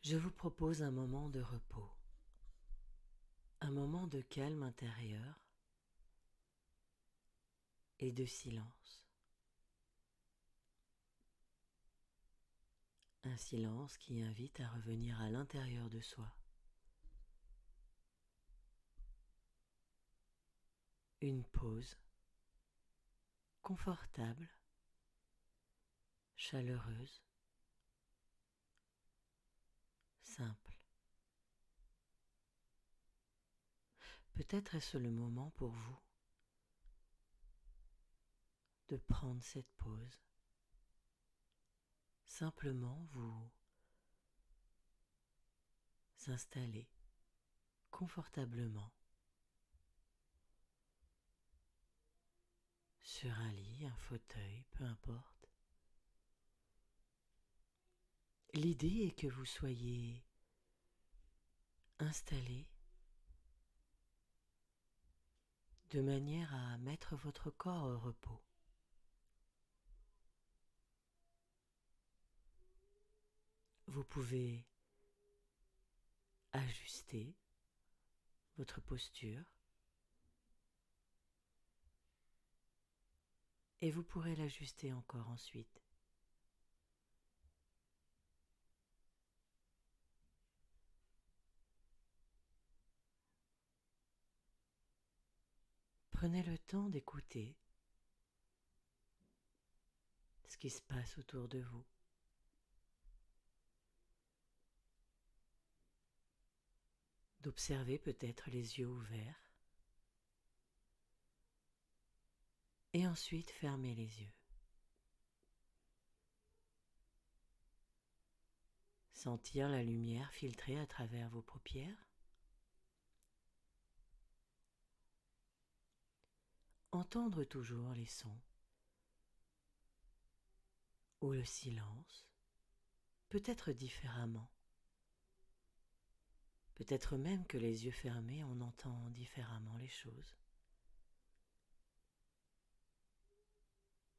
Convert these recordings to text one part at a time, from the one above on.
Je vous propose un moment de repos, un moment de calme intérieur et de silence. Un silence qui invite à revenir à l'intérieur de soi. Une pause confortable, chaleureuse, simple. Peut-être est-ce le moment pour vous de prendre cette pause. Simplement vous installer confortablement sur un lit, un fauteuil, peu importe. L'idée est que vous soyez installé de manière à mettre votre corps au repos. Vous pouvez ajuster votre posture et vous pourrez l'ajuster encore ensuite. Prenez le temps d'écouter ce qui se passe autour de vous. D'observer peut-être les yeux ouverts et ensuite fermer les yeux. Sentir la lumière filtrer à travers vos paupières. Entendre toujours les sons ou le silence, peut-être différemment. Peut-être même que les yeux fermés, on entend différemment les choses.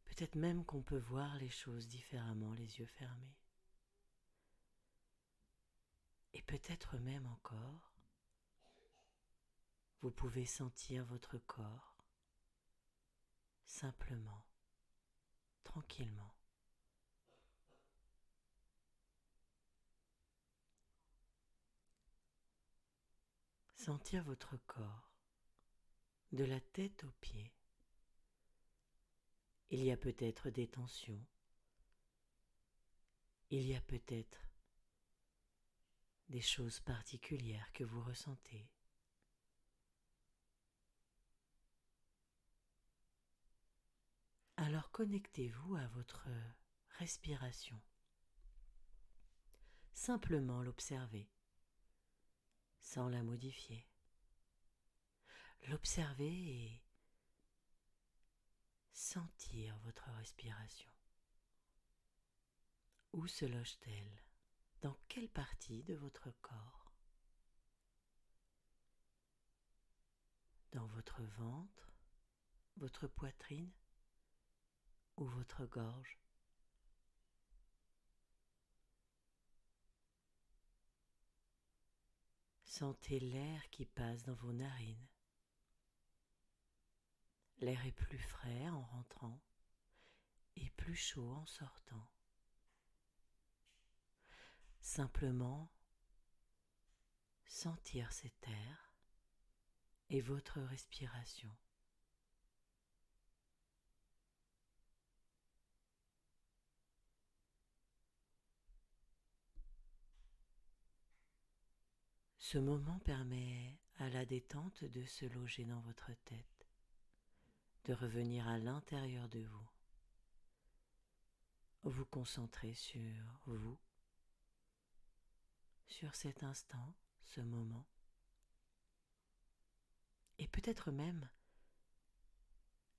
Peut-être même qu'on peut voir les choses différemment les yeux fermés. Et peut-être même encore, vous pouvez sentir votre corps simplement, tranquillement. Sentir votre corps de la tête aux pieds. Il y a peut-être des tensions. Il y a peut-être des choses particulières que vous ressentez. Alors connectez-vous à votre respiration. Simplement l'observer, sans la modifier. L'observer et sentir votre respiration. Où se loge-t-elle? Dans quelle partie de votre corps? Dans votre ventre, votre poitrine ou votre gorge? Sentez l'air qui passe dans vos narines. L'air est plus frais en rentrant et plus chaud en sortant. Simplement sentir cet air et votre respiration. Ce moment permet à la détente de se loger dans votre tête, de revenir à l'intérieur de vous. Vous concentrez sur vous, sur cet instant, ce moment, et peut-être même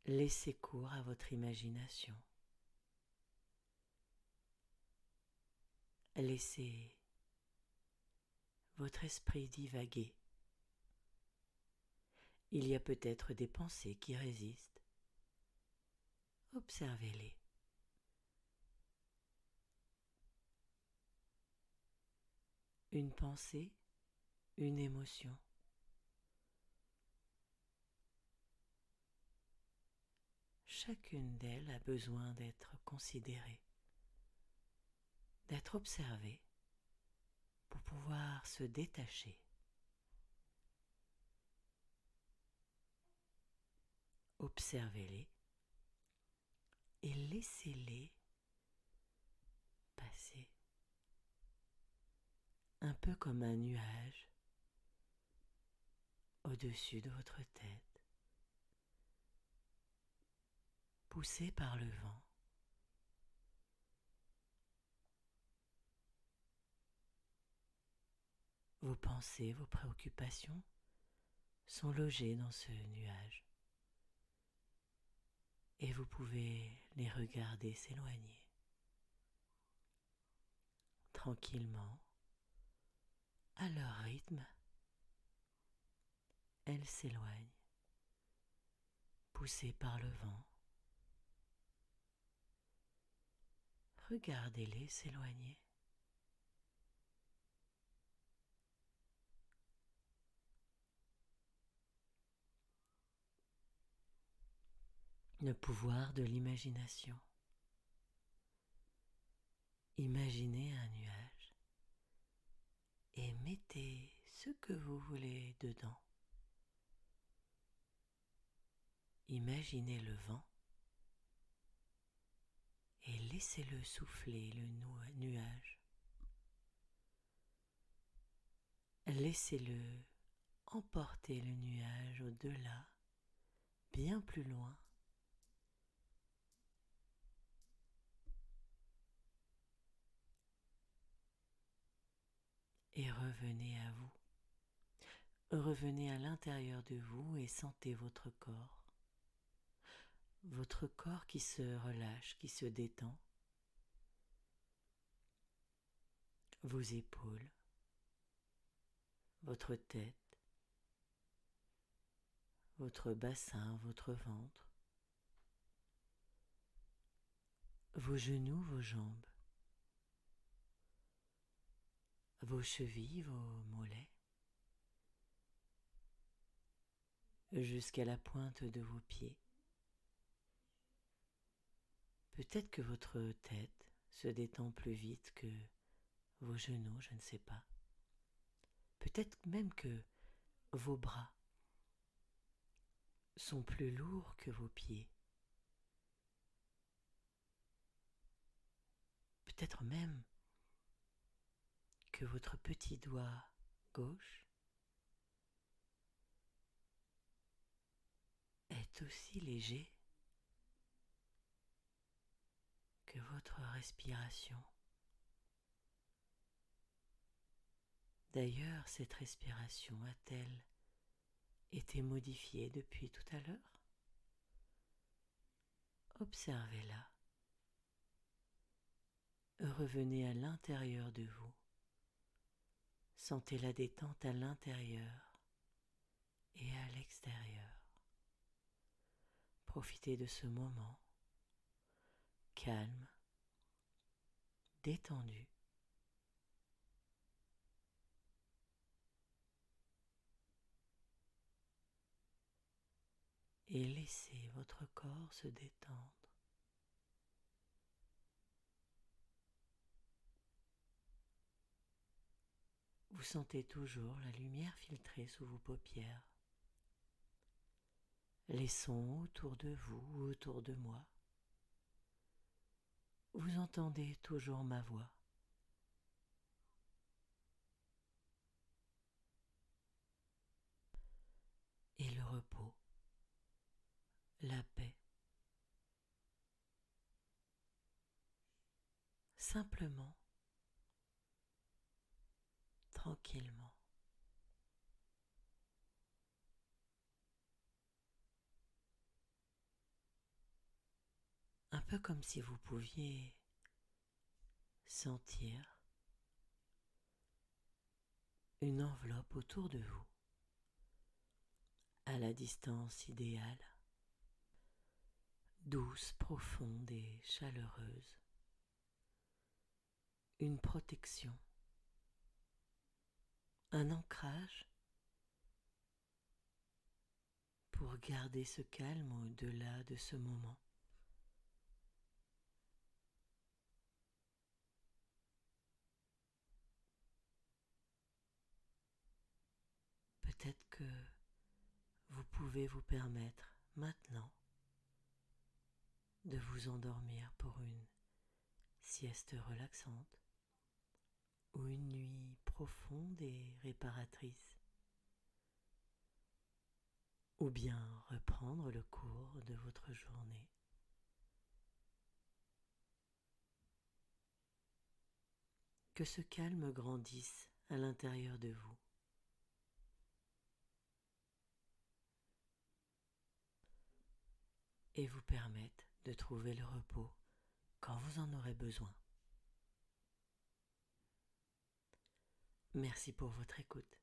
laisser cours à votre imagination. Laissez votre esprit divaguer. Il y a peut-être des pensées qui résistent. Observez-les. une pensée, une émotion. Chacune d'elles a besoin d'être considérée, d'être observée pour pouvoir se détacher. Observez-les et laissez-les passer, un peu comme un nuage au-dessus de votre tête, poussé par le vent. Vos pensées, vos préoccupations sont logées dans ce nuage et vous pouvez les regarder s'éloigner tranquillement, à leur rythme. Elles s'éloignent, poussées par le vent. Regardez-les s'éloigner. Le pouvoir de l'imagination. Imaginez un nuage et mettez ce que vous voulez dedans. Imaginez le vent et laissez-le souffler le nuage. Laissez-le emporter le nuage au-delà, bien plus loin. Et revenez à vous. Revenez à l'intérieur de vous et sentez votre corps. Votre corps qui se relâche, qui se détend. Vos épaules, votre tête, votre bassin, votre ventre, vos genoux, vos jambes, vos chevilles, vos mollets, jusqu'à la pointe de vos pieds. Peut-être que votre tête se détend plus vite que vos genoux, je ne sais pas. Peut-être même que vos bras sont plus lourds que vos pieds. Peut-être même que votre petit doigt gauche est aussi léger que votre respiration. D'ailleurs, cette respiration a-t-elle été modifiée depuis tout à l'heure? Observez-la. Revenez à l'intérieur de vous. Sentez la détente à l'intérieur et à l'extérieur. Profitez de ce moment calme, détendu. Et laissez votre corps se détendre. Vous sentez toujours la lumière filtrer sous vos paupières, les sons autour de vous ou autour de moi. Vous entendez toujours ma voix. Et le repos, la paix. Simplement, tranquillement. Un peu comme si vous pouviez sentir une enveloppe autour de vous, à la distance idéale, douce, profonde et chaleureuse. Une protection, un ancrage pour garder ce calme au-delà de ce moment. Peut-être que vous pouvez vous permettre maintenant de vous endormir pour une sieste relaxante ou une nuit profonde et réparatrice, ou bien reprendre le cours de votre journée. Que ce calme grandisse à l'intérieur de vous et vous permette de trouver le repos quand vous en aurez besoin. Merci pour votre écoute.